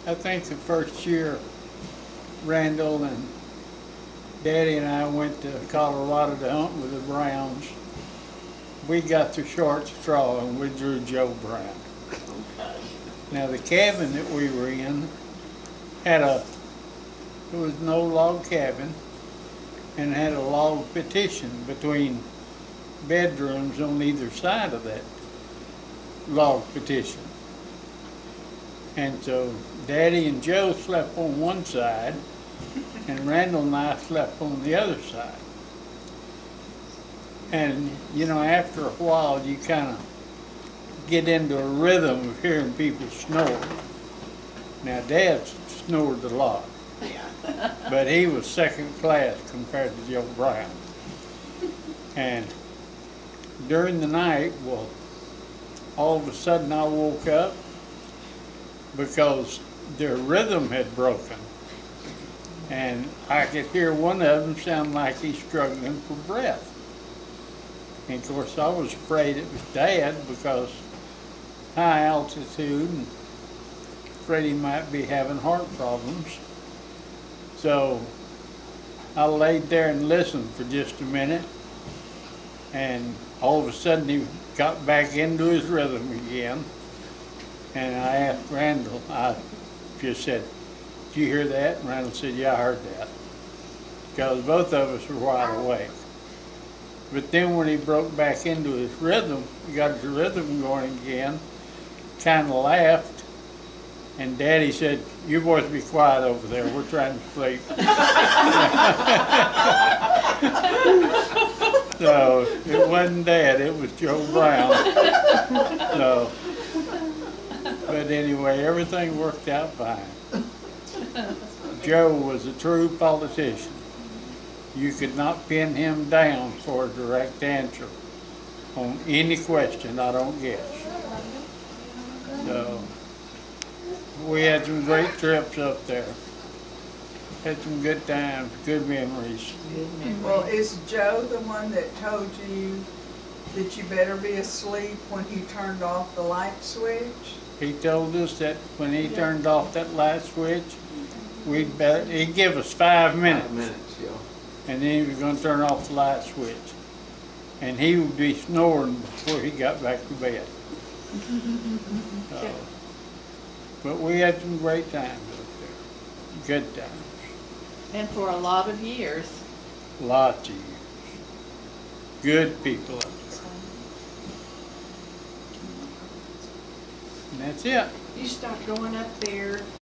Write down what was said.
I think the first year Randall and Daddy and I went to Colorado to hunt with the Browns, we got the short straw and we drew Joe Brown. Now the cabin that we were in had it was an old log cabin and had a log partition between bedrooms on either side of that log partition. And so Daddy and Joe slept on one side and Randall and I slept on the other side. And you know, after a while you kind of get into a rhythm of hearing people snore. Now Dad snored a lot, but he was second class compared to Joe Brown. And during the night, well, all of a sudden I woke up because their rhythm had broken. And I could hear one of them sound like he's struggling for breath. And of course I was afraid it was Dad because high altitude and afraid he might be having heart problems. So I laid there and listened for just a minute, and all of a sudden he got back into his rhythm again. And I asked Randall, I just said, "Did you hear that?" And Randall said, "Yeah, I heard that." Because both of us were wide awake. But then when he broke back into his rhythm, he got his rhythm going again, kind of laughed, and Daddy said, "You boys be quiet over there, we're trying to sleep." So it wasn't Dad, it was Joe Brown. So, but anyway, everything worked out fine. Joe was a true politician. You could not pin him down for a direct answer on any question, I don't guess. So we had some great trips up there. Had some good times, good memories. Well, is Joe the one that told you that you better be asleep when he turned off the light switch? He told us that when he turned off that light switch, he'd give us 5 minutes. 5 minutes, yeah. And then he was going to turn off the light switch. And he would be snoring before he got back to bed. But we had some great times up there. Good times. And for a lot of years. Lots of years. Good people up there. And that's it. You stopped going up there